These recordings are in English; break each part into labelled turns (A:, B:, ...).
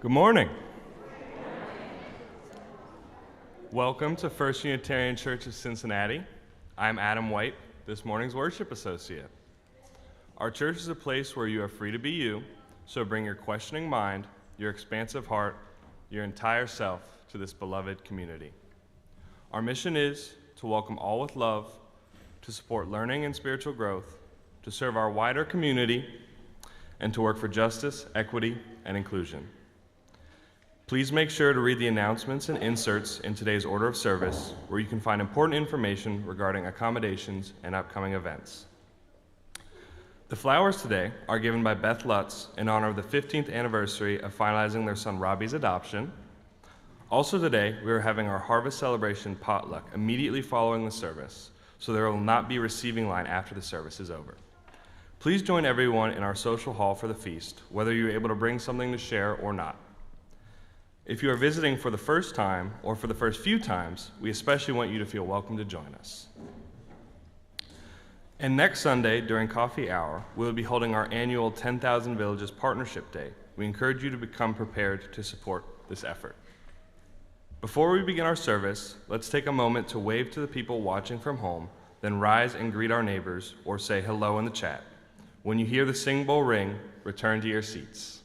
A: Good morning. Welcome to First Unitarian Church of Cincinnati. I'm Adam White, this morning's worship associate. Our church is a place where you are free to be you, so bring your questioning mind, your expansive heart, your entire self to this beloved community. Our mission is to welcome all with love, to support learning and spiritual growth, to serve our wider community, and to work for justice, equity, and inclusion. Please make sure to read the announcements and inserts in today's order of service, where you can find important information regarding accommodations and upcoming events. The flowers today are given by Beth Lutz in honor of the 15th anniversary of finalizing their son Robbie's adoption. Also today, we are having our harvest celebration potluck immediately following the service, so there will not be a receiving line after the service is over. Please join everyone in our social hall for the feast, whether you're able to bring something to share or not. If you are visiting for the first time or for the first few times, we especially want you to feel welcome to join us. And next Sunday, during coffee hour, we will be holding our annual 10,000 Villages Partnership Day. We encourage you to become prepared to support this effort. Before we begin our service, let's take a moment to wave to the people watching from home, then rise and greet our neighbors or say hello in the chat. When you hear the sing bowl ring, return to your seats.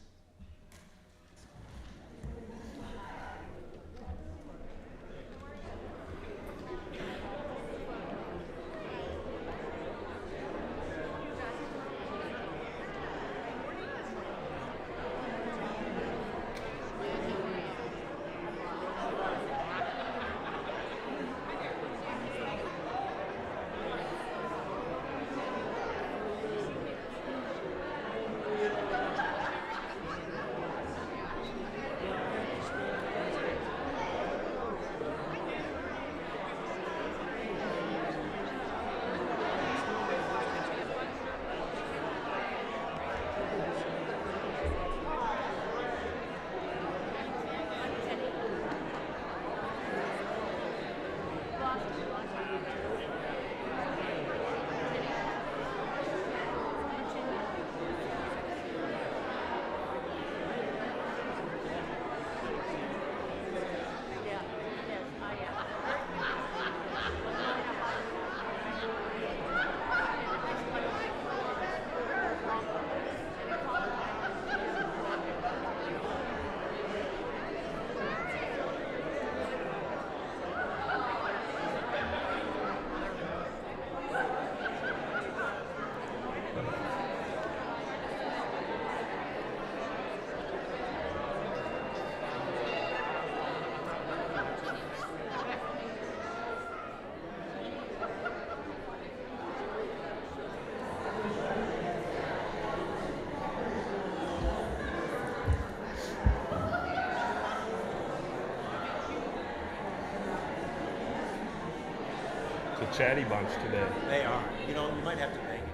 A: Chatty bunch today.
B: They are. You know, you might have to make it.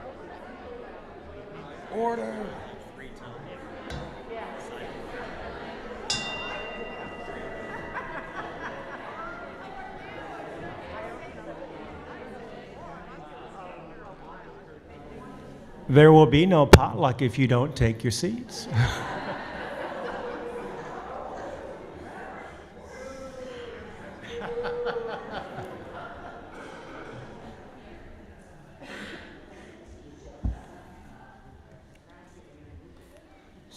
A: Order.
B: Free time.
C: There will be no potluck if you don't take your seats.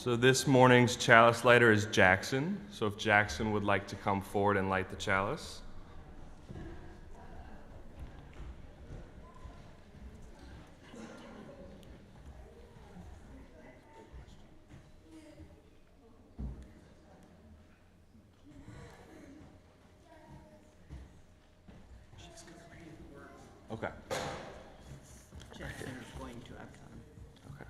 A: So this morning's chalice lighter is Jackson. So if Jackson would like to come forward and light the chalice. Okay.
D: Jackson is going to after them.
A: Okay.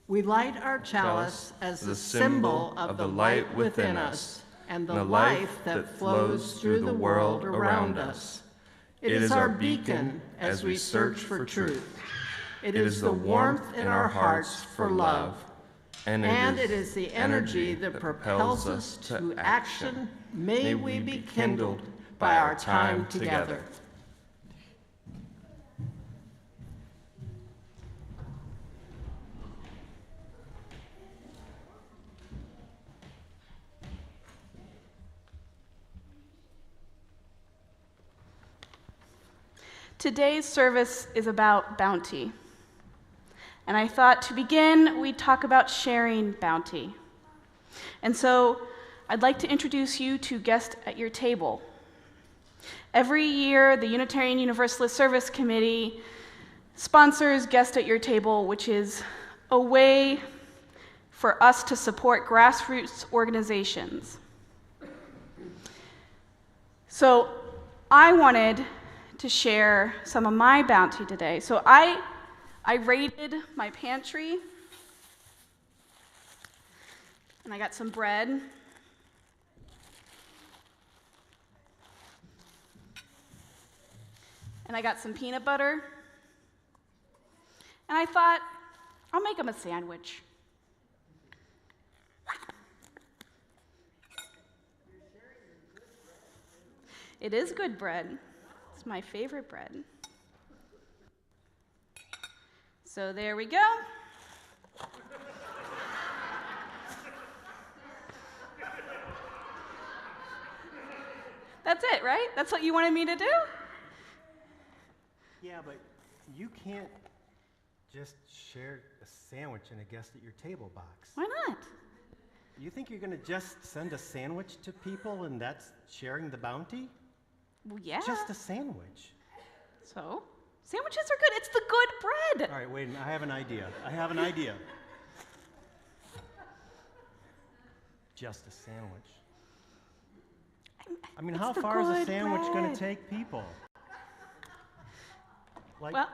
D: We light our chalice as the symbol of the light within us and the life that flows through the world around us. It is our beacon as we search for truth. It is the warmth in our hearts for love. And it is the energy that propels us to action. May we be kindled by our time together.
E: Today's service is about bounty. And I thought to begin, we'd talk about sharing bounty. And so I'd like to introduce you to Guest at Your Table. Every year, the Unitarian Universalist Service Committee sponsors Guest at Your Table, which is a way for us to support grassroots organizations. So I wanted to share some of my bounty today. So I raided my pantry, and I got some bread. And I got some peanut butter. And I thought, I'll make them a sandwich. It is good bread. It's my favorite bread. So there we go. That's it, right? That's what you wanted me to do?
C: Yeah, but you can't just share a sandwich in a guest at your table box.
E: Why not?
C: You think you're going to just send a sandwich to people and that's sharing the bounty?
E: Well, yeah.
C: Just a sandwich.
E: So, sandwiches are good. It's the good bread.
C: All right, wait, I have an idea. Just a sandwich. I mean, how
E: It's the
C: far is a
E: good
C: sandwich going
E: bread.
C: to take people? Like,
E: Well,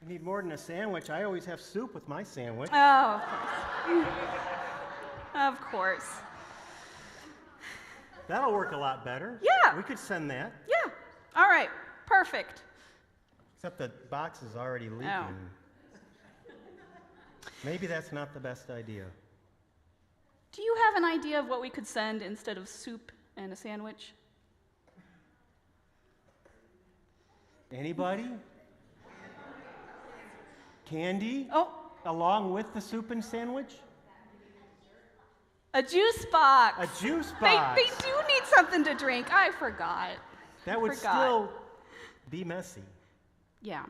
C: you need more than a sandwich. I always have soup with my sandwich.
E: oh, of course.
C: That'll work a lot better.
E: Yeah.
C: We could send that.
E: Yeah. All right. Perfect.
C: Except the box is already leaking.
E: Oh.
C: Maybe that's not the best idea.
E: Do you have an idea of what we could send instead of soup and a sandwich?
C: Anybody? Candy?
E: Oh,
C: Along with the soup and sandwich?
E: a juice box.
C: A juice box.
E: They do need something to drink. I forgot.
C: That would
E: forgot.
C: still be messy.
E: Yeah.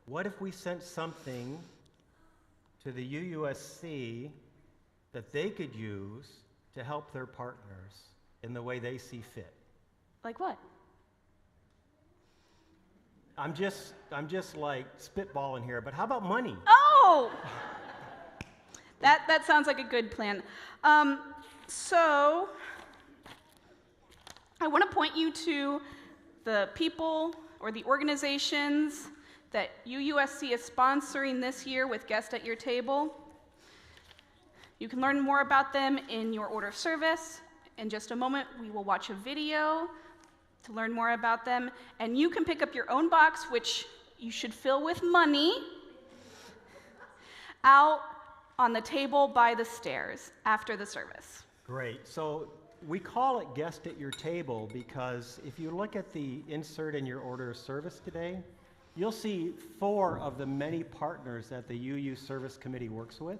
C: What if we sent something to the UUSC that they could use to help their partners in the way they see fit?
E: Like what?
C: I'm just like spitballing here, but how about money?
E: Oh! That sounds like a good plan. So, I want to point you to the people or the organizations that UUSC is sponsoring this year with Guest at Your Table. You can learn more about them in your order of service. In just a moment, we will watch a video to learn more about them. And you can pick up your own box, which you should fill with money, out on the table by the stairs after the service.
C: Great. So we call it Guest at Your Table because if you look at the insert in your order of service today, you'll see 4 of the many partners that the UU Service Committee works with,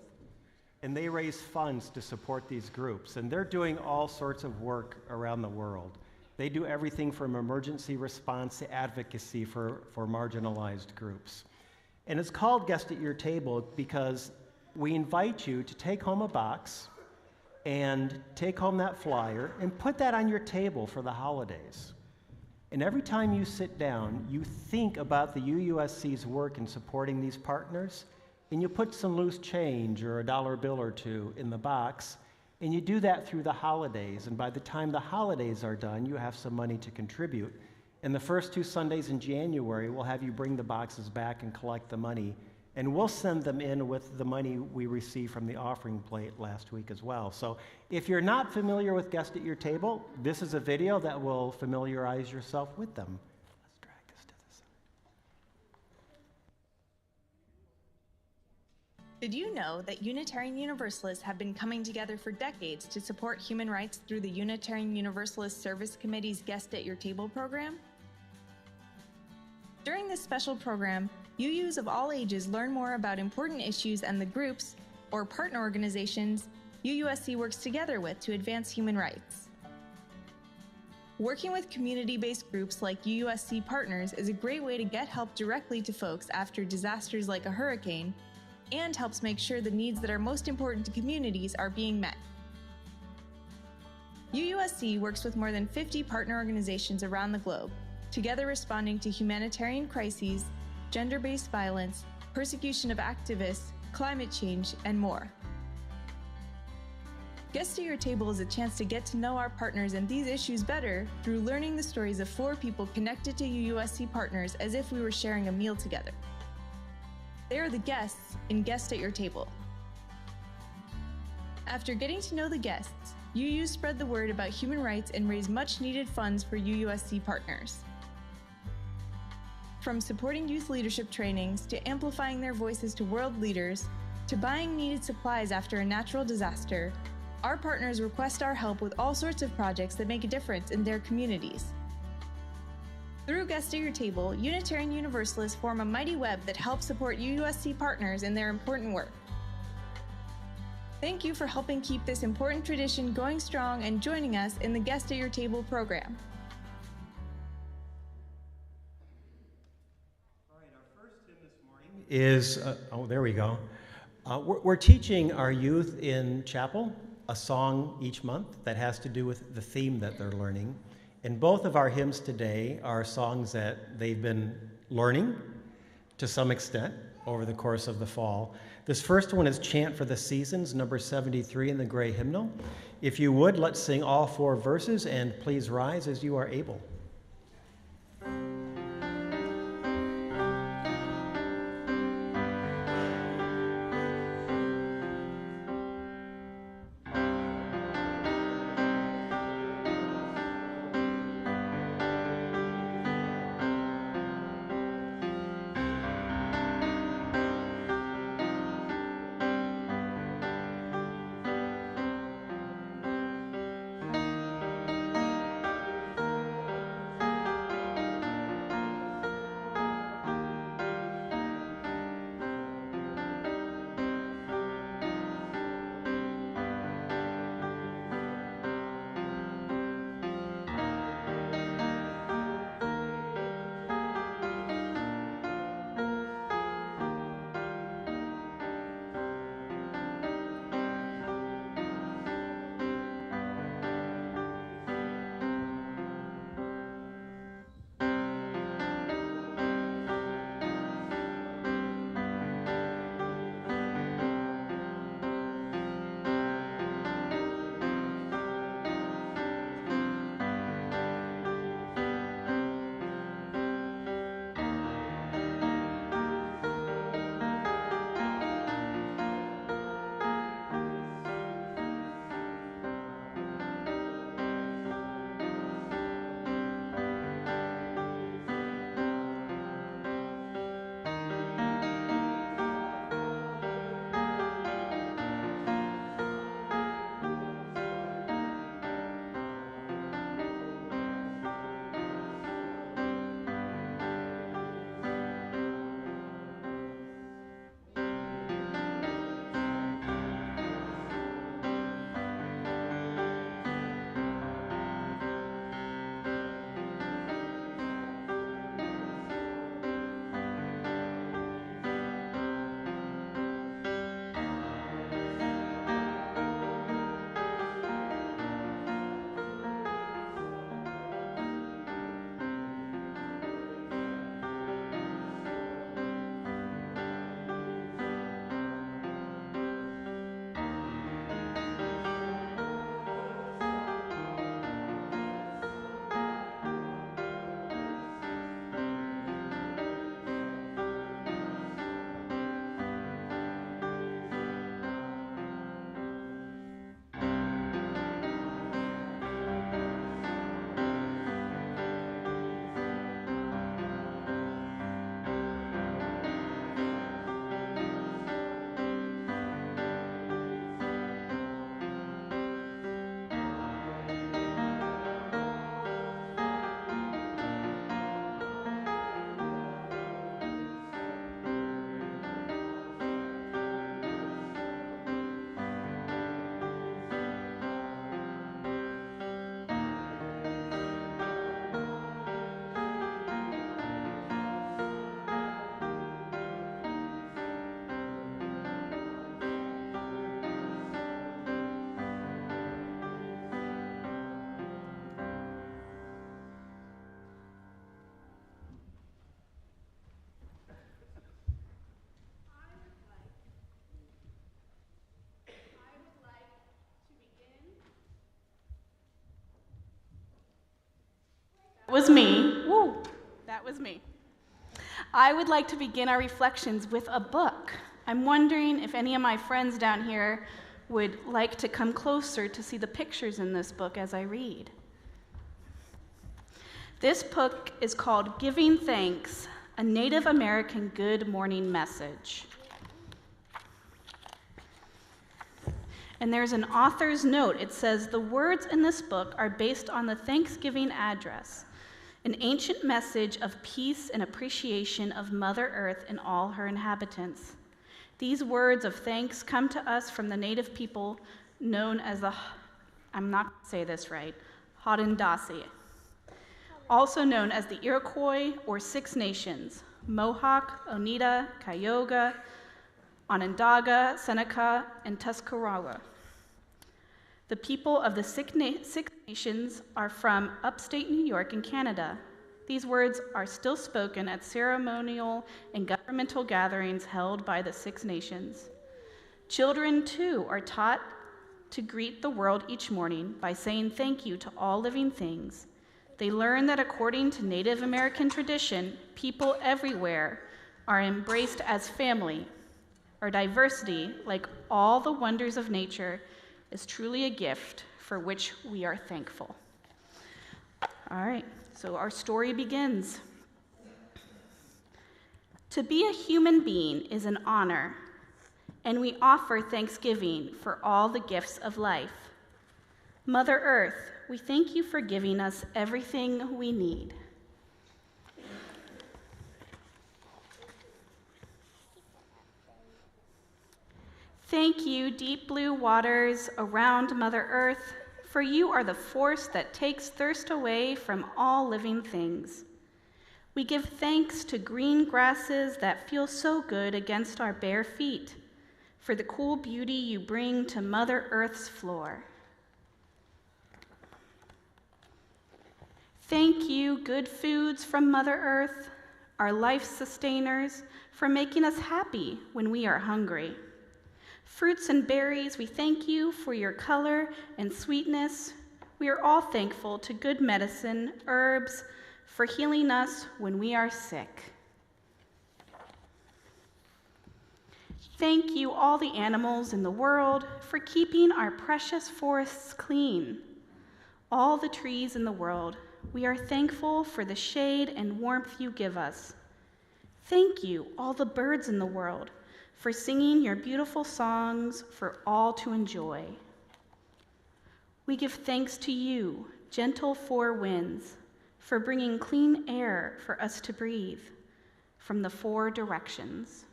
C: and they raise funds to support these groups. And they're doing all sorts of work around the world. They do everything from emergency response to advocacy for marginalized groups. And it's called Guest at Your Table because we invite you to take home a box and take home that flyer and put that on your table for the holidays. And every time you sit down, you think about the UUSC's work in supporting these partners, and you put some loose change or a dollar bill or two in the box, and you do that through the holidays. And by the time the holidays are done, you have some money to contribute. And the first 2 Sundays in January, we'll have you bring the boxes back and collect the money. And we'll send them in with the money we received from the offering plate last week as well. So if you're not familiar with Guest at Your Table, this is a video that will familiarize yourself with them. Let's drag this to the side.
F: Did you know that Unitarian Universalists have been coming together for decades to support human rights through the Unitarian Universalist Service Committee's Guest at Your Table program? During this special program, UUs of all ages learn more about important issues and the groups, or partner organizations, UUSC works together with to advance human rights. Working with community-based groups like UUSC Partners is a great way to get help directly to folks after disasters like a hurricane, and helps make sure the needs that are most important to communities are being met. UUSC works with more than 50 partner organizations around the globe, together responding to humanitarian crises, gender-based violence, persecution of activists, climate change, and more. Guest at Your Table is a chance to get to know our partners and these issues better through learning the stories of 4 people connected to UUSC partners as if we were sharing a meal together. They are the guests in Guest at Your Table. After getting to know the guests, UUs spread the word about human rights and raise much-needed funds for UUSC partners. From supporting youth leadership trainings, to amplifying their voices to world leaders, to buying needed supplies after a natural disaster, our partners request our help with all sorts of projects that make a difference in their communities. Through Guest at Your Table, Unitarian Universalists form a mighty web that helps support UUSC partners in their important work. Thank you for helping keep this important tradition going strong and joining us in the Guest at Your Table program.
C: Is, there we go. We're teaching our youth in chapel a song each month that has to do with the theme that they're learning. And both of our hymns today are songs that they've been learning to some extent over the course of the fall. This first one is Chant for the Seasons, number 73 in the Gray Hymnal. If you would, let's sing all 4 verses, and please rise as you are able.
E: Was me. Woo, that was me. I would like to begin our reflections with a book. I'm wondering if any of my friends down here would like to come closer to see the pictures in this book as I read. This book is called Giving Thanks, a Native American Good Morning Message. And there's an author's note. It says, the words in this book are based on the Thanksgiving address, an ancient message of peace and appreciation of Mother Earth and all her inhabitants. These words of thanks come to us from the native people known as the, I'm not going to say this right, Haudenosaunee, also known as the Iroquois or Six Nations, Mohawk, Oneida, Cayuga, Onondaga, Seneca, and Tuscarora. The people of the Six Nations are from upstate New York and Canada. These words are still spoken at ceremonial and governmental gatherings held by the Six Nations. Children, too, are taught to greet the world each morning by saying thank you to all living things. They learn that according to Native American tradition, people everywhere are embraced as family. Our diversity, like all the wonders of nature, is truly a gift for which we are thankful. All right, so our story begins. To be a human being is an honor, and we offer thanksgiving for all the gifts of life. Mother Earth, we thank you for giving us everything we need. Thank you, deep blue waters around Mother Earth, for you are the force that takes thirst away from all living things. We give thanks to green grasses that feel so good against our bare feet, for the cool beauty you bring to Mother Earth's floor. Thank you, good foods from Mother Earth, our life sustainers, for making us happy when we are hungry. Fruits and berries, we thank you for your color and sweetness. We are all thankful to good medicine, herbs, for healing us when we are sick. Thank you, all the animals in the world, for keeping our precious forests clean. All the trees in the world, we are thankful for the shade and warmth you give us. Thank you, all the birds in the world, for singing your beautiful songs for all to enjoy. We give thanks to you, gentle four winds, for bringing clean air for us to breathe from the four directions.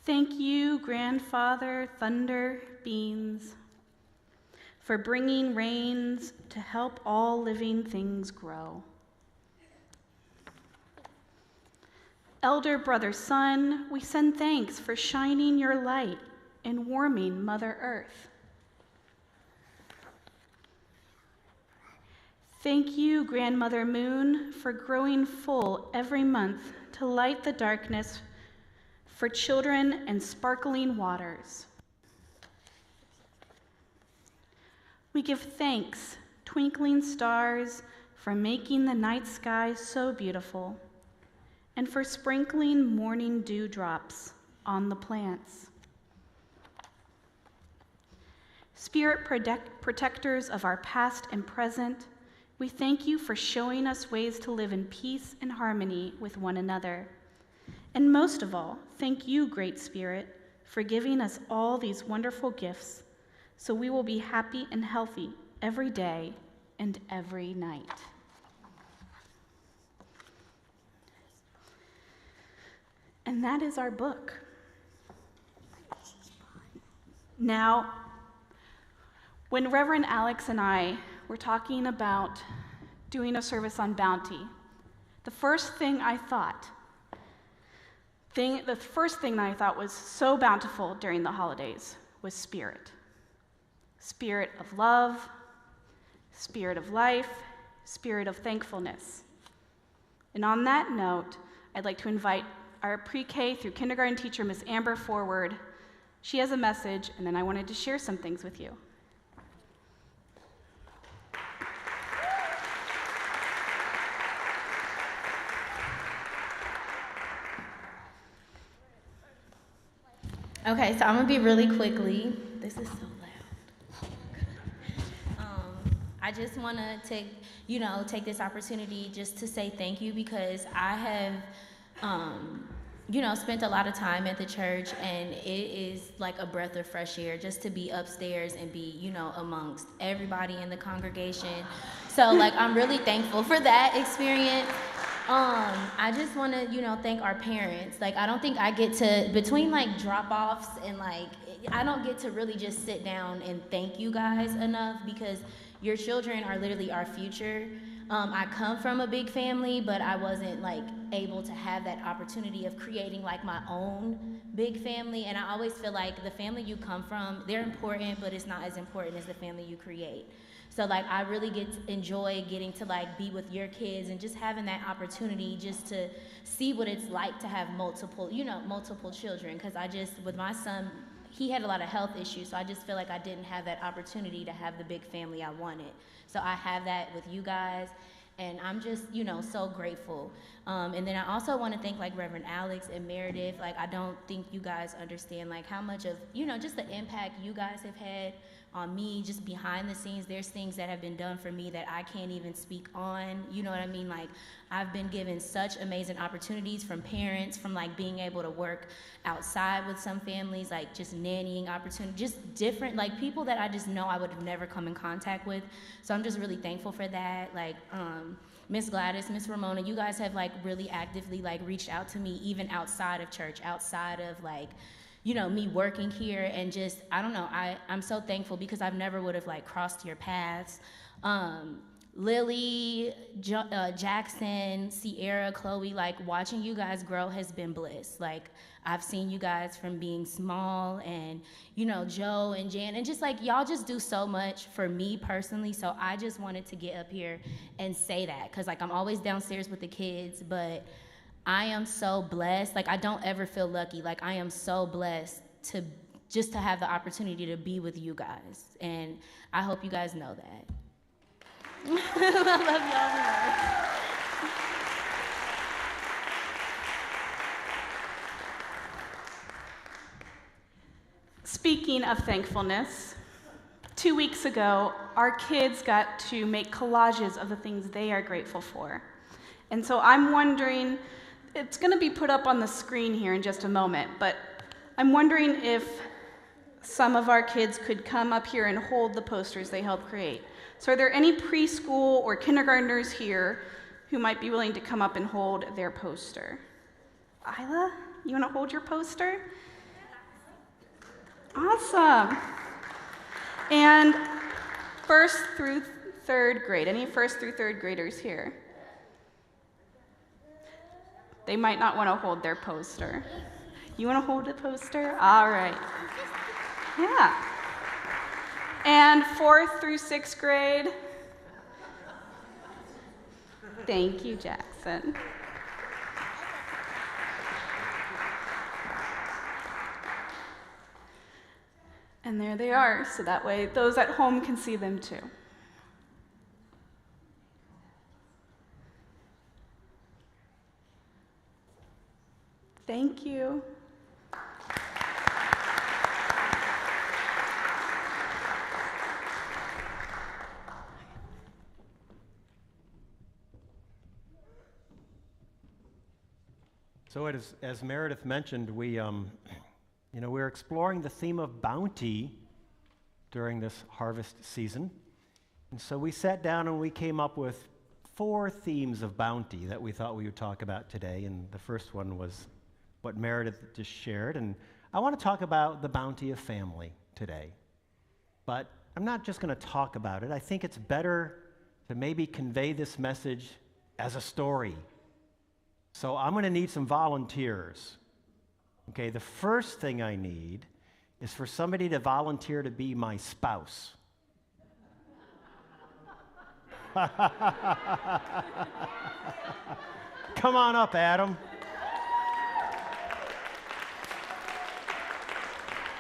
E: Thank you, Grandfather Thunder Beans, for bringing rains to help all living things grow. Elder Brother Sun, we send thanks for shining your light and warming Mother Earth. Thank you, Grandmother Moon, for growing full every month to light the darkness for children and sparkling waters. We give thanks, twinkling stars, for making the night sky so beautiful, and for sprinkling morning dewdrops on the plants. Spirit protectors of our past and present, we thank you for showing us ways to live in peace and harmony with one another. And most of all, thank you, Great Spirit, for giving us all these wonderful gifts so we will be happy and healthy every day and every night. And that is our book. Now, when Reverend Alex and I were talking about doing a service on bounty, the first thing I thought was so bountiful during the holidays was spirit. Spirit of love, spirit of life, spirit of thankfulness. And on that note, I'd like to invite our pre-K through kindergarten teacher, Miss Amber, forward. She has a message, and then I wanted to share some things with you.
G: Okay, so I'm gonna be really quickly. This is so loud. I just want to take this opportunity just to say thank you, because I have, spent a lot of time at the church, and it is like a breath of fresh air just to be upstairs and be, amongst everybody in the congregation. So like, I'm really thankful for that experience. I just want to, thank our parents. Like, I don't think I get to, between like drop-offs and like, I don't get to really just sit down and thank you guys enough, because your children are literally our future. I come from a big family, but I wasn't like able to have that opportunity of creating like my own big family. And I always feel like the family you come from, they're important, but it's not as important as the family you create. So like, I really enjoy getting to like be with your kids and just having that opportunity just to see what it's like to have multiple children. Cause with my son, he had a lot of health issues, so I just feel like I didn't have that opportunity to have the big family I wanted. So I have that with you guys, and I'm just, so grateful. And then I also want to thank like Reverend Alex and Meredith. Like, I don't think you guys understand like how much of, just the impact you guys have had on me, just behind the scenes. There's things that have been done for me that I can't even speak on, you know what I mean? Like, I've been given such amazing opportunities from parents, from like being able to work outside with some families, like just nannying opportunities, just different, like people that I just know I would have never come in contact with. So I'm just really thankful for that. Like, Miss Gladys, Miss Ramona, you guys have like really actively like reached out to me even outside of church, outside of like, me working here, and just, I don't know, I'm so thankful, because I've never would have like crossed your paths. Lily, Jackson, Sierra, Chloe, like watching you guys grow has been bliss. Like, I've seen you guys from being small, and Joe and Jan, and just like y'all just do so much for me personally. So I just wanted to get up here and say that, because like I'm always downstairs with the kids, but I am so blessed. Like, I don't ever feel lucky. Like, I am so blessed to have the opportunity to be with you guys. And I hope you guys know that. I love y'all more.
E: Speaking of thankfulness, 2 weeks ago, our kids got to make collages of the things they are grateful for. And so I'm wondering, it's going to be put up on the screen here in just a moment, but I'm wondering if some of our kids could come up here and hold the posters they helped create. So are there any preschool or kindergartners here who might be willing to come up and hold their poster? Isla, you want to hold your poster? Awesome. And first through third grade, any first through third graders here? They might not want to hold their poster. You want to hold the poster? All right. Yeah. And fourth through sixth grade? Thank you, Jackson. And there they are, so that way those at home can see them too. Thank you.
C: So as Meredith mentioned, we're exploring the theme of bounty during this harvest season. And so we sat down and we came up with 4 themes of bounty that we thought we would talk about today. And the first one was what Meredith just shared. And I want to talk about the bounty of family today. But I'm not just going to talk about it. I think it's better to maybe convey this message as a story. So I'm going to need some volunteers. Okay, the first thing I need is for somebody to volunteer to be my spouse. Come on up, Adam.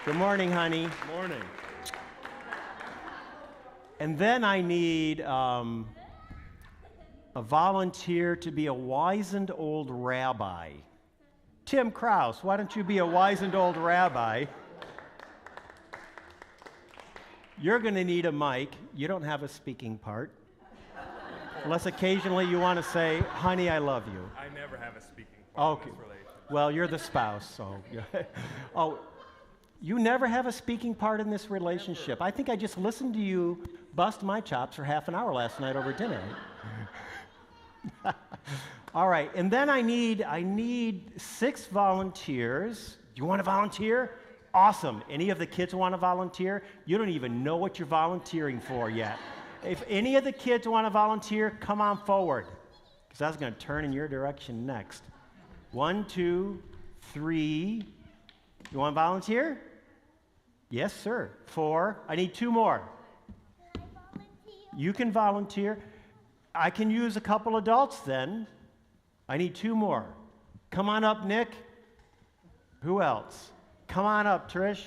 C: Good morning, honey.
A: Morning.
C: And then I need a volunteer to be a wizened old rabbi. Tim Krause, why don't you be a wizened old rabbi? You're going to need a mic. You don't have a speaking part. Unless occasionally you want to say, honey, I love you.
A: I never have a speaking part in this relationship.
C: Well, you're the spouse, so. Oh, you never have a speaking part in this relationship. I think I just listened to you bust my chops for half an hour last night over dinner. All right, and then I need 6 volunteers. Do you want to volunteer? Awesome. Any of the kids want to volunteer? You don't even know what you're volunteering for yet. If any of the kids want to volunteer, come on forward, because I was going to turn in your direction next. 1, 2, 3. You want to volunteer? Yes, sir. 4. I need 2 more. You can volunteer. I can use a couple adults then. I need 2 more. Come on up, Nick. Who else? Come on up, Trish.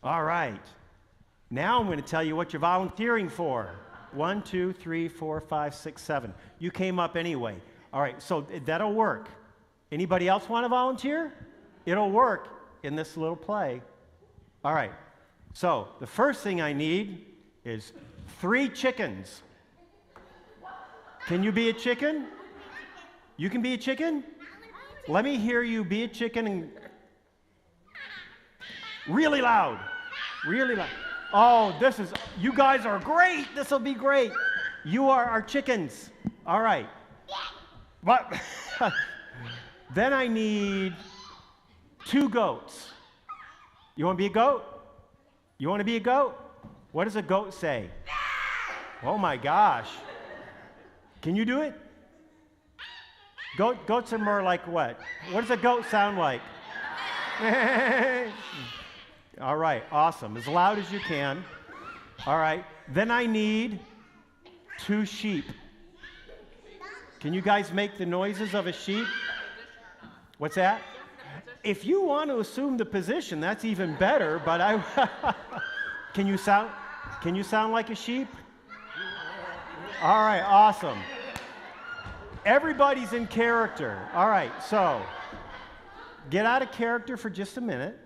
C: All right. Now I'm going to tell you what you're volunteering for. 1, 2, 3, 4, 5, 6, 7. You came up anyway. All right, so that'll work. Anybody else want to volunteer? It'll work in this little play. All right, so the first thing I need is 3 chickens. Can you be a chicken? You can be a chicken? Let me hear you be a chicken and really loud. Really loud. Oh, you guys are great. This will be great. You are our chickens. All right. What? Then I need 2 goats. You want to be a goat? You want to be a goat? What does a goat say? Oh my gosh. Can you do it? Goats are more like what? What does a goat sound like? All right, awesome. As loud as you can. All right, then I need 2 sheep. Can you guys make the noises of a sheep? What's that? If you want to assume the position, that's even better, but Can you sound like a sheep? All right, awesome. Everybody's in character. All right, so get out of character for just a minute.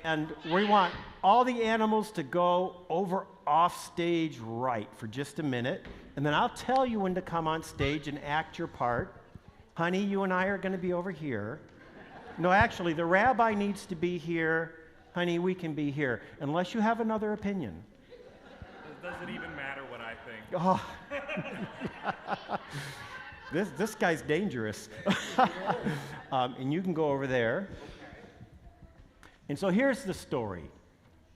C: And we want all the animals to go over off stage right for just a minute. And then I'll tell you when to come on stage and act your part. Honey, you and I are going to be over here. No, actually, the rabbi needs to be here. Honey, we can be here, unless you have another opinion.
A: Does it even matter what I think?
C: Oh. This guy's dangerous. And you can go over there. And so here's the story.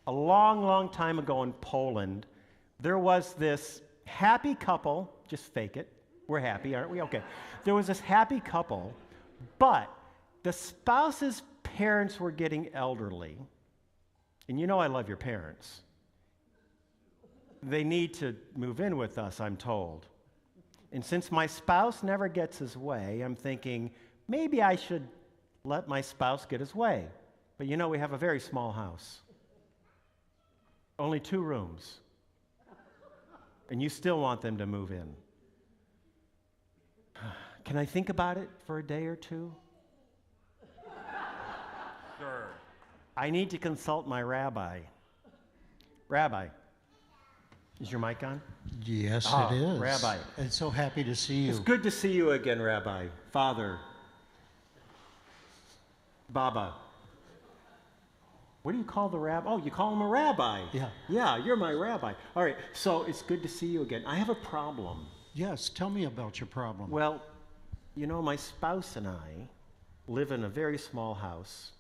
C: A long, long time ago in Poland, there was this happy couple. Just fake it. We're happy, aren't we? Okay. There was this happy couple, but the spouse's parents were getting elderly. And you know I love your parents. They need to move in with us, I'm told. And since my spouse never gets his way, I'm thinking, maybe I should let my spouse get his way. But you know, we have a very small house. Only 2 rooms. And you still want them to move in. Can I think about it for a day or 2?
A: Sure.
C: I need to consult my rabbi. Rabbi, is your mic on?
H: Yes, it is.
C: Rabbi.
H: And so happy to see you.
C: It's good to see you again, Rabbi. Father. Baba. What do you call the rabbi? Oh, you call him a rabbi.
H: Yeah.
C: Yeah, you're my rabbi. All right, so it's good to see you again. I have a problem.
H: Yes, tell me about your problem.
C: Well, you know, my spouse and I live in a very small house,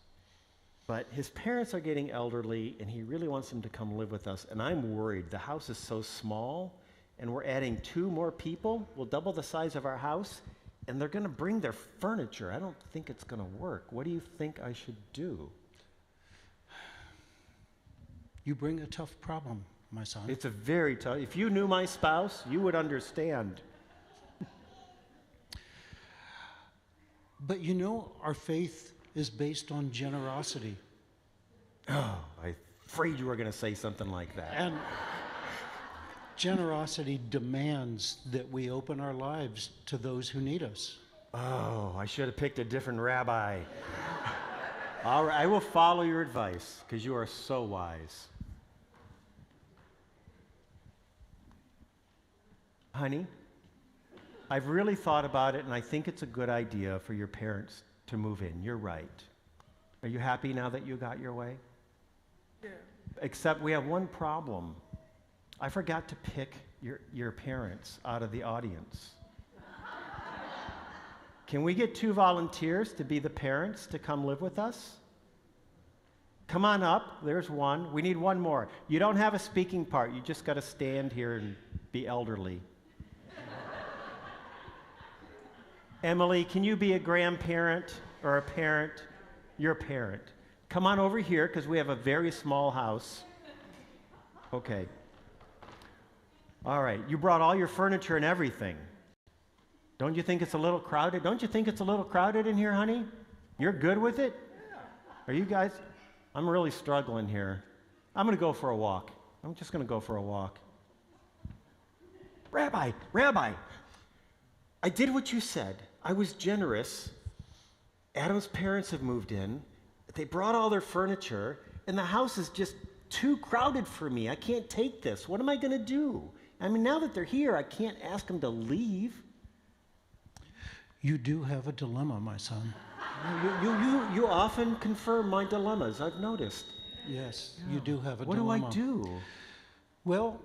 C: but his parents are getting elderly, and he really wants them to come live with us, and I'm worried. The house is so small, and we're adding 2 more people. We'll double the size of our house, and they're going to bring their furniture. I don't think it's going to work. What do you think I should do?
H: You bring a tough problem, my son.
C: It's a very tough. If you knew my spouse, you would understand.
H: But you know, our faith is based on generosity.
C: Oh, I'm afraid you were going to say something like that.
H: And generosity demands that we open our lives to those who need us.
C: Oh, I should have picked a different rabbi. All right, I will follow your advice because you are so wise. Honey, I've really thought about it, and I think it's a good idea for your parents to move in. You're right. Are you happy now that you got your way? Yeah. Except we have one problem. I forgot to pick your parents out of the audience. Can we get 2 volunteers to be the parents to come live with us? Come on up. There's one. We need one more. You don't have a speaking part. You just got to stand here and be elderly. Emily, can you be a grandparent or a parent? You're a parent. Come on over here because we have a very small house. Okay. All right. You brought all your furniture and everything. Don't you think it's a little crowded? Don't you think it's a little crowded in here, honey? You're good with it? Are you guys? I'm really struggling here. I'm going to go for a walk. I'm just going to go for a walk. Rabbi, I did what you said. I was generous. Adam's parents have moved in. They brought all their furniture, and the house is just too crowded for me. I can't take this. What am I going to do? I mean, now that they're here, I can't ask them to leave.
H: You do have a dilemma, my son.
C: You often confirm my dilemmas, I've noticed.
H: Yes, you do have a
C: What
H: dilemma.
C: do I do?
H: Well,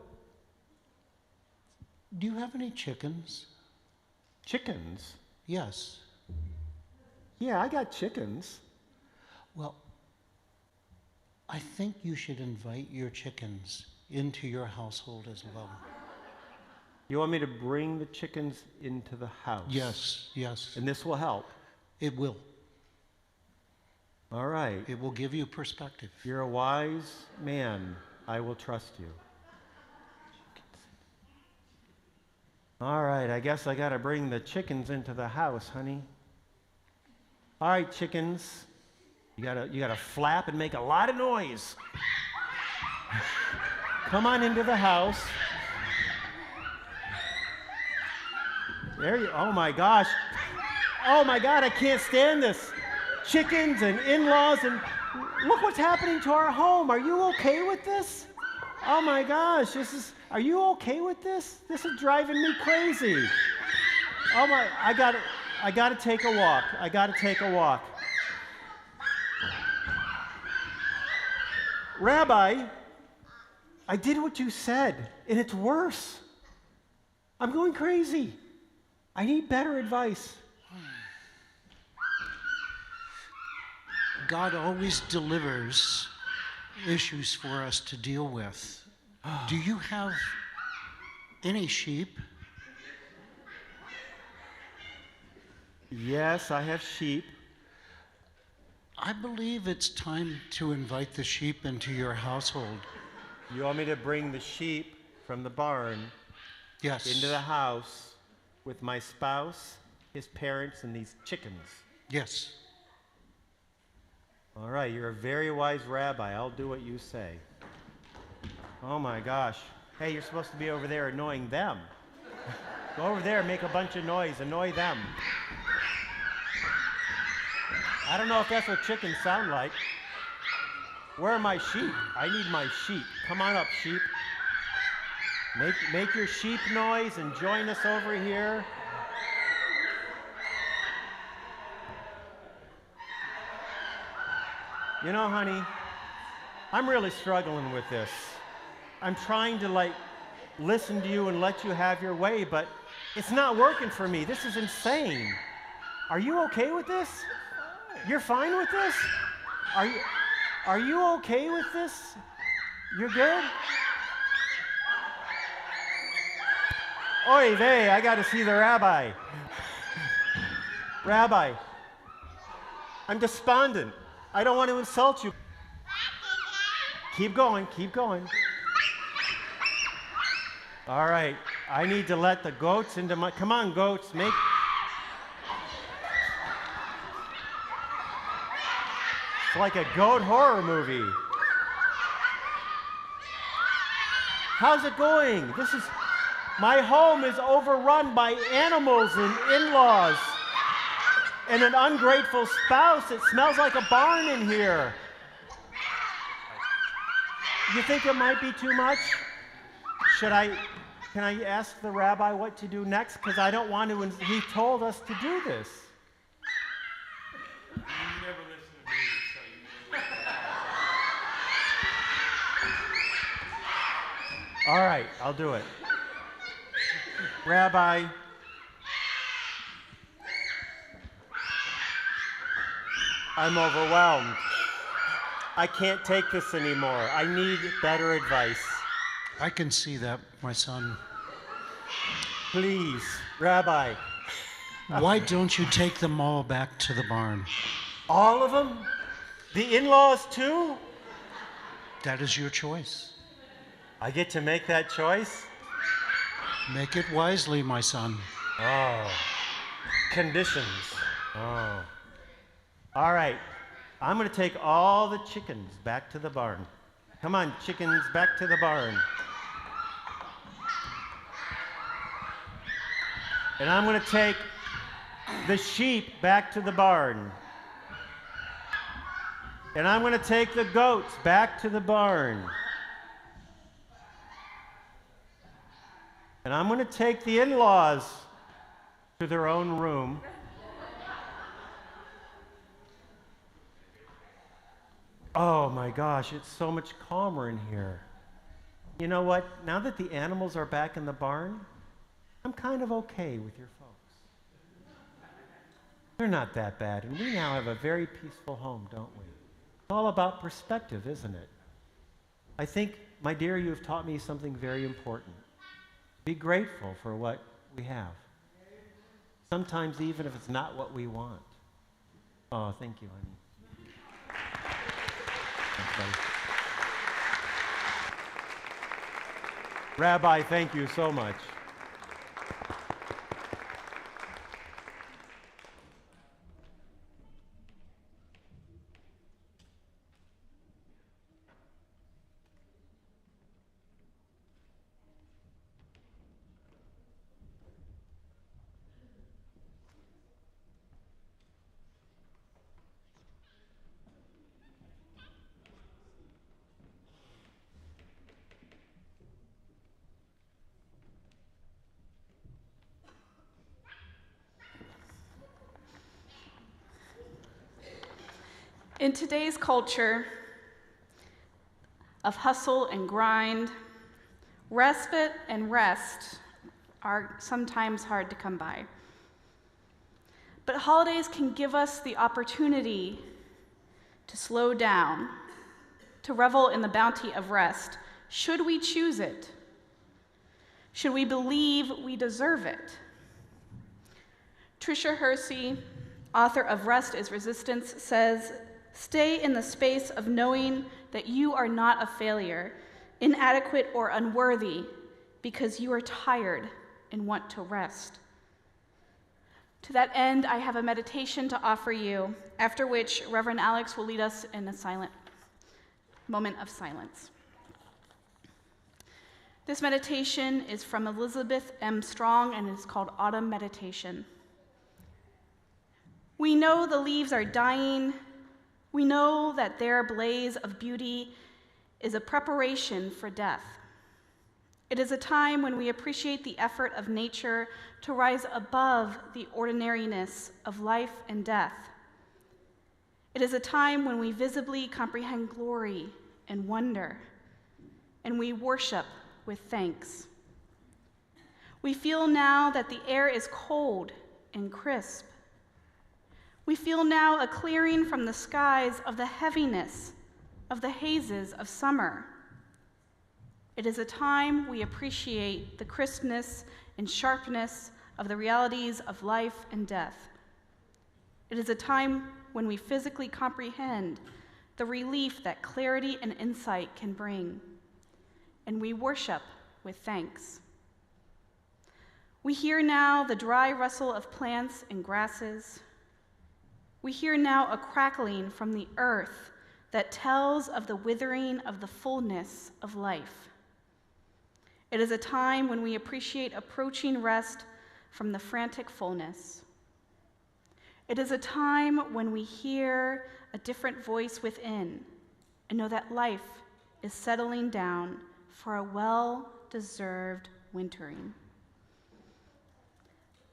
H: do you have any chickens?
C: Chickens?
H: Yes.
C: Yeah, I got chickens.
H: Well, I think you should invite your chickens into your household as well.
C: You want me to bring the chickens into the house?
H: Yes, yes.
C: And this will help?
H: It will.
C: All right.
H: It will give you perspective.
C: You're a wise man. I will trust you. All right, I guess I got to bring the chickens into the house, honey. All right, chickens. You gotta flap and make a lot of noise. Come on into the house. There you, oh my gosh. Oh my God, I can't stand this. Chickens and in-laws, and look what's happening to our home. Are you okay with this? Oh my gosh, are you okay with this? This is driving me crazy. Oh my, I gotta take a walk. I gotta take a walk. Rabbi, I did what you said, and it's worse. I'm going crazy. I need better advice.
H: God always delivers issues for us to deal with. Do you have any sheep?
C: Yes, I have sheep.
H: I believe it's time to invite the sheep into your household.
C: You want me to bring the sheep from the barn
H: Yes.
C: into the house with my spouse, his parents, and these chickens?
H: Yes.
C: All right, you're a very wise rabbi. I'll do what you say. Oh my gosh. Hey, you're supposed to be over there annoying them. Go over there, make a bunch of noise, annoy them. I don't know if that's what chickens sound like. Where are my sheep? I need my sheep. Come on up, sheep. Make your sheep noise and join us over here. You know, honey, I'm really struggling with this. I'm trying to listen to you and let you have your way, but it's not working for me. This is insane. Are you okay with this? You're fine with this? Are you okay with this? You're good? Oy vey, I got to see the rabbi. Rabbi, I'm despondent. I don't want to insult you. Keep going, keep going. All right, I need to let the goats into my, come on goats, make. It's like a goat horror movie. How's it going? My home is overrun by animals and in-laws. and an ungrateful spouse. It smells like a barn in here. You think it might be too much? Can I ask the rabbi what to do next? Because I don't want to, he told us to do this.
A: You never listen to me, so you
C: All right, I'll do it. Rabbi, I'm overwhelmed. I can't take this anymore. I need better advice.
H: I can see that, my son.
C: Please, Rabbi.
H: Why don't you take them all back to the barn?
C: All of them? The in-laws too?
H: That is your choice.
C: I get to make that choice?
H: Make it wisely, my son.
C: Oh. Conditions. Oh. All right. I'm going to take all the chickens back to the barn. Come on, chickens, back to the barn. And I'm going to take the sheep back to the barn. And I'm going to take the goats back to the barn. And I'm going to take the in-laws to their own room. Oh my gosh, it's so much calmer in here. You know what? Now that the animals are back in the barn, I'm kind of okay with your folks. They're not that bad, and we now have a very peaceful home, don't we? It's all about perspective, isn't it? I think, my dear, you have taught me something very important. Be grateful for what we have. Sometimes even if it's not what we want. Oh, thank you, honey. Rabbi, thank you so much.
E: In today's culture of hustle and grind, respite and rest are sometimes hard to come by. But holidays can give us the opportunity to slow down, to revel in the bounty of rest, should we choose it, should we believe we deserve it. Tricia Hersey, author of Rest is Resistance, says, "Stay in the space of knowing that you are not a failure, inadequate or unworthy, because you are tired and want to rest." To that end, I have a meditation to offer you, after which Reverend Alex will lead us in a silent moment of silence. This meditation is from Elizabeth M. Strong and is called Autumn Meditation. We know the leaves are dying. We know that their blaze of beauty is a preparation for death. It is a time when we appreciate the effort of nature to rise above the ordinariness of life and death. It is a time when we visibly comprehend glory and wonder, and we worship with thanks. We feel now that the air is cold and crisp. We feel now a clearing from the skies of the heaviness of the hazes of summer. It is a time we appreciate the crispness and sharpness of the realities of life and death. It is a time when we physically comprehend the relief that clarity and insight can bring, and we worship with thanks. We hear now the dry rustle of plants and grasses. We hear now a crackling from the earth that tells of the withering of the fullness of life. It is a time when we appreciate approaching rest from the frantic fullness. It is a time when we hear a different voice within and know that life is settling down for a well-deserved wintering.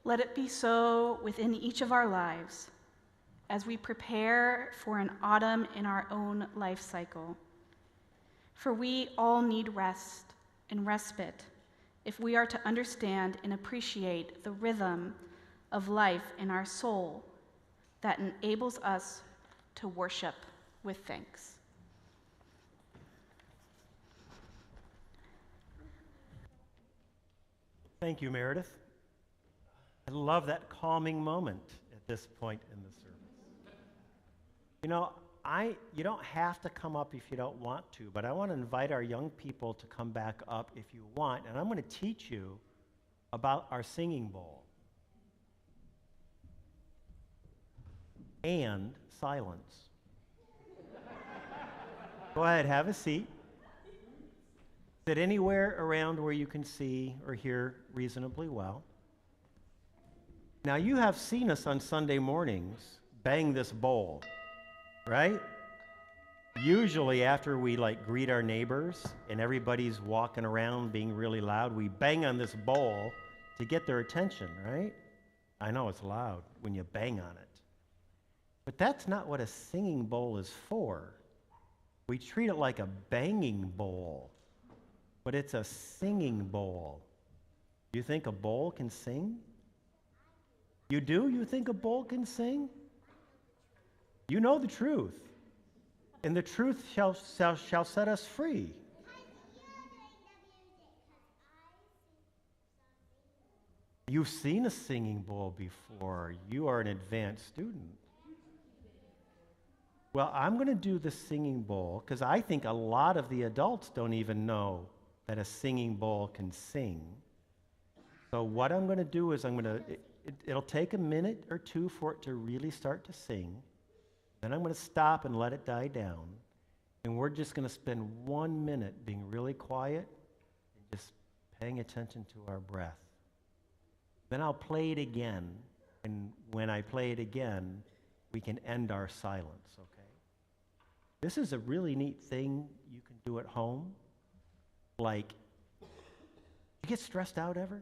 E: Let it be so within each of our lives as we prepare for an autumn in our own life cycle. For we all need rest and respite if we are to understand and appreciate the rhythm of life in our soul that enables us to worship with thanks.
C: Thank you, Meredith. I love that calming moment at this point in the service. You know, you don't have to come up if you don't want to, but I want to invite our young people to come back up if you want, and I'm going to teach you about our singing bowl and silence. Go ahead, have a seat. Sit anywhere around where you can see or hear reasonably well. Now, you have seen us on Sunday mornings bang this bowl, right? Usually after we greet our neighbors and everybody's walking around being really loud, we bang on this bowl to get their attention, right? I know it's loud when you bang on it. But that's not what a singing bowl is for. We treat it like a banging bowl, but it's a singing bowl. You think a bowl can sing? You do? You think a bowl can sing? You know the truth, and the truth shall set us free. You've seen a singing bowl before. You are an advanced student. Well, I'm going to do the singing bowl because I think a lot of the adults don't even know that a singing bowl can sing. So what I'm going to do is it'll take a minute or two for it to really start to sing. Then I'm going to stop and let it die down. And we're just going to spend 1 minute being really quiet and just paying attention to our breath. Then I'll play it again. And when I play it again, we can end our silence, okay? This is a really neat thing you can do at home. Like, you get stressed out ever?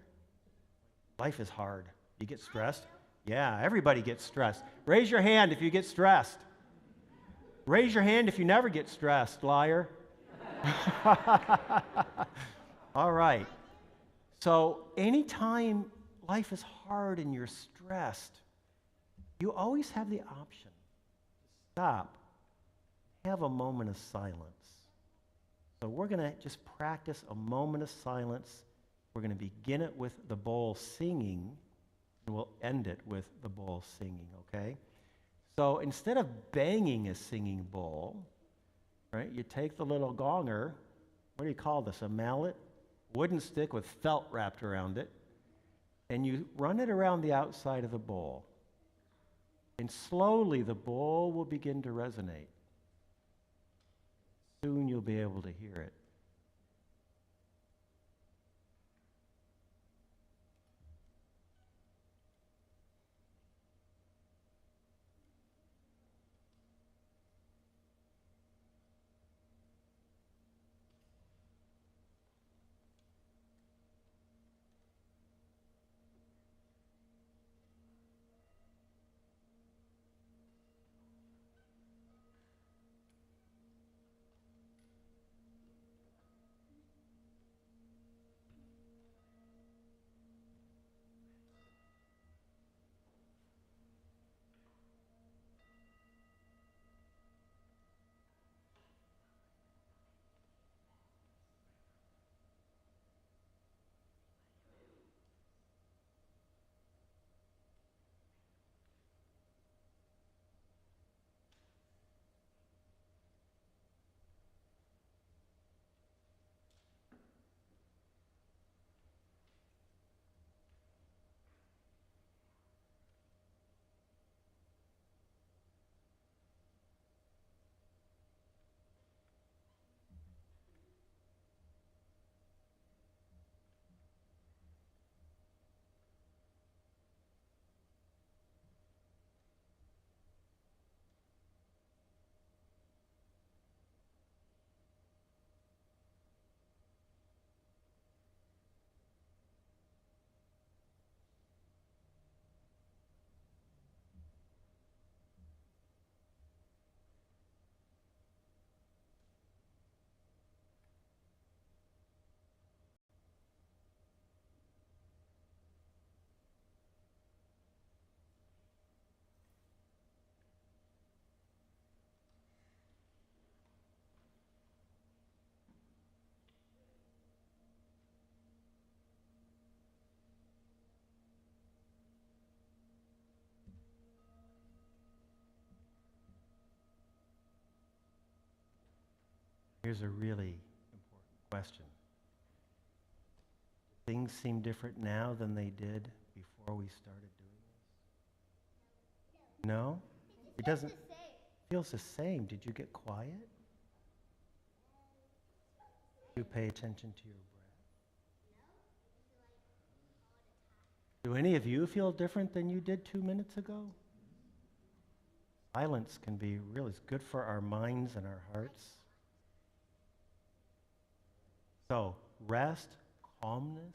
C: Life is hard. You get stressed? Yeah, everybody gets stressed. Raise your hand if you get stressed. Raise your hand if you never get stressed, liar. All right. So anytime life is hard and you're stressed, you always have the option to stop, have a moment of silence. So we're going to just practice a moment of silence. We're going to begin it with the bowl singing, and we'll end it with the bowl singing, okay? So instead of banging a singing bowl, right, you take the little gonger, what do you call this, a mallet? Wooden stick with felt wrapped around it, and you run it around the outside of the bowl. And slowly the bowl will begin to resonate. Soon you'll be able to hear it. Here's a really important question. Things seem different now than they did before we started doing this? No? It doesn't. It feels the same. Did you get quiet? You pay attention to your breath? Do any of you feel different than you did 2 minutes ago? Silence can be really good for our minds and our hearts. So, rest, calmness,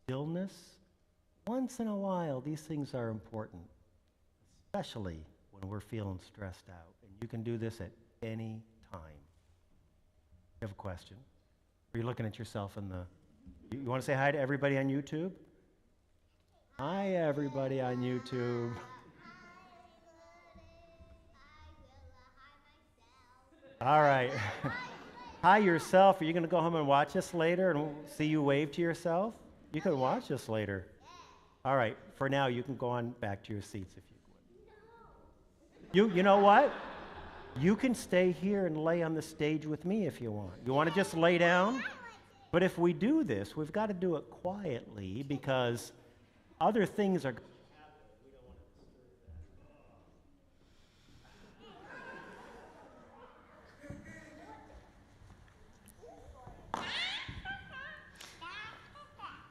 C: stillness, once in a while, these things are important, especially when we're feeling stressed out. And you can do this at any time. You have a question? Are you looking at yourself in the... You want to say hi to everybody on YouTube? Hi, everybody on YouTube. All right. Hi yourself. Are you going to go home and watch us later and see you wave to yourself? You can watch us later. All right. For now, you can go on back to your seats if you would. You know what? You can stay here and lay on the stage with me if you want. You want to just lay down? But if we do this, we've got to do it quietly because other things are...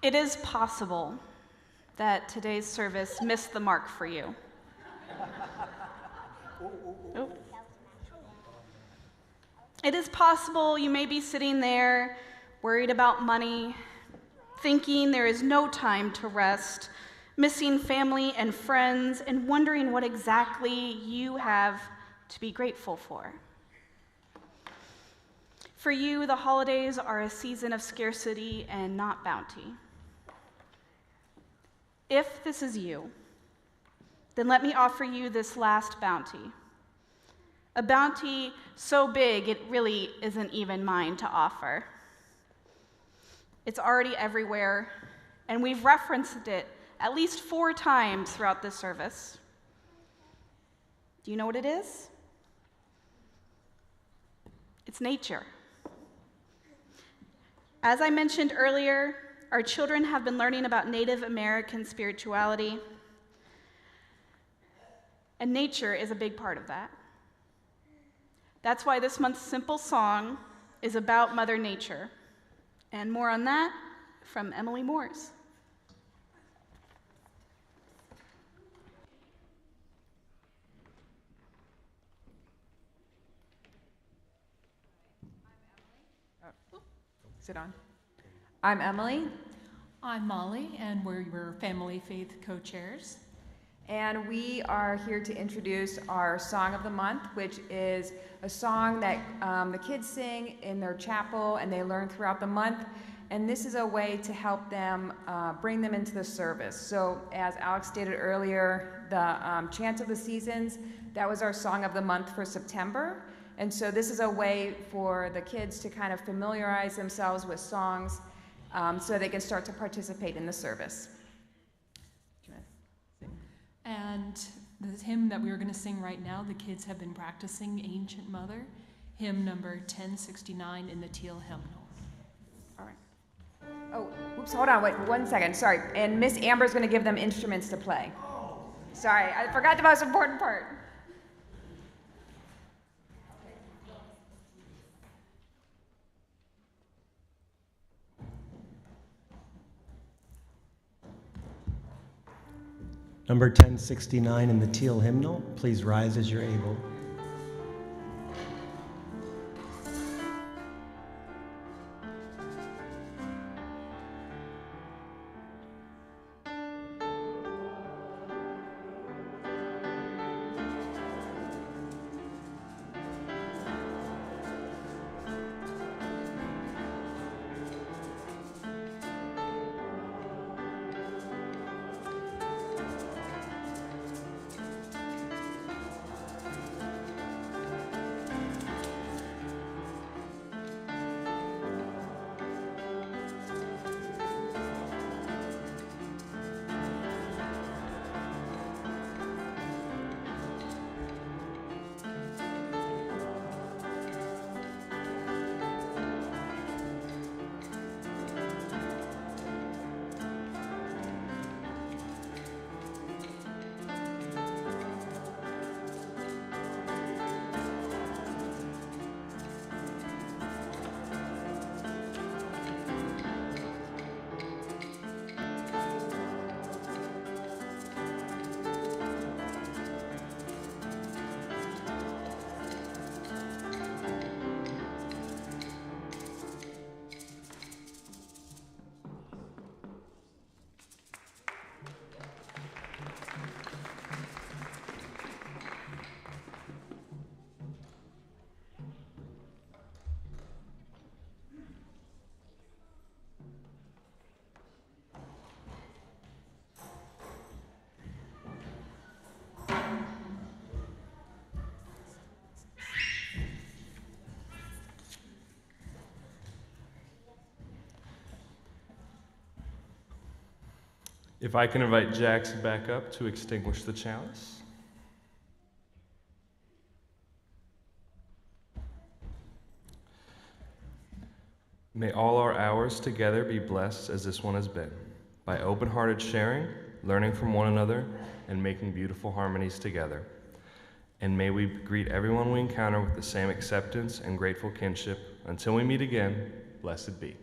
E: It is possible that today's service missed the mark for you. Oh. It is possible you may be sitting there worried about money, thinking there is no time to rest, missing family and friends, and wondering what exactly you have to be grateful for. For you, the holidays are a season of scarcity and not bounty. If this is you, then let me offer you this last bounty. A bounty so big it really isn't even mine to offer. It's already everywhere, and we've referenced it at least 4 times throughout this service. Do you know what it is? It's nature. As I mentioned earlier, our children have been learning about Native American spirituality, and nature is a big part of that. That's why this month's simple song is about Mother Nature, and more on that from Emily Moores.
I: Is it on? I'm Emily.
J: I'm Molly, and we're your Family Faith co-chairs.
I: And we are here to introduce our Song of the Month, which is a song that the kids sing in their chapel and they learn throughout the month. And this is a way to help them bring them into the service. So as Alex stated earlier, the Chant of the Seasons, that was our Song of the Month for September. And so this is a way for the kids to kind of familiarize themselves with songs so they can start to participate in the service.
J: And the hymn that we are going to sing right now, the kids have been practicing Ancient Mother, hymn number 1069 in the Teal Hymnal.
I: All right. Oh, oops, hold on, wait 1 second, sorry. And Miss Amber's going to give them instruments to play. Sorry, I forgot the most important part.
C: Number 1069 in the Teal Hymnal. Please rise as you're able.
A: If I can invite Jackson back up to extinguish the chalice. May all our hours together be blessed as this one has been, by open-hearted sharing, learning from one another, and making beautiful harmonies together. And may we greet everyone we encounter with the same acceptance and grateful kinship. Until we meet again, blessed be.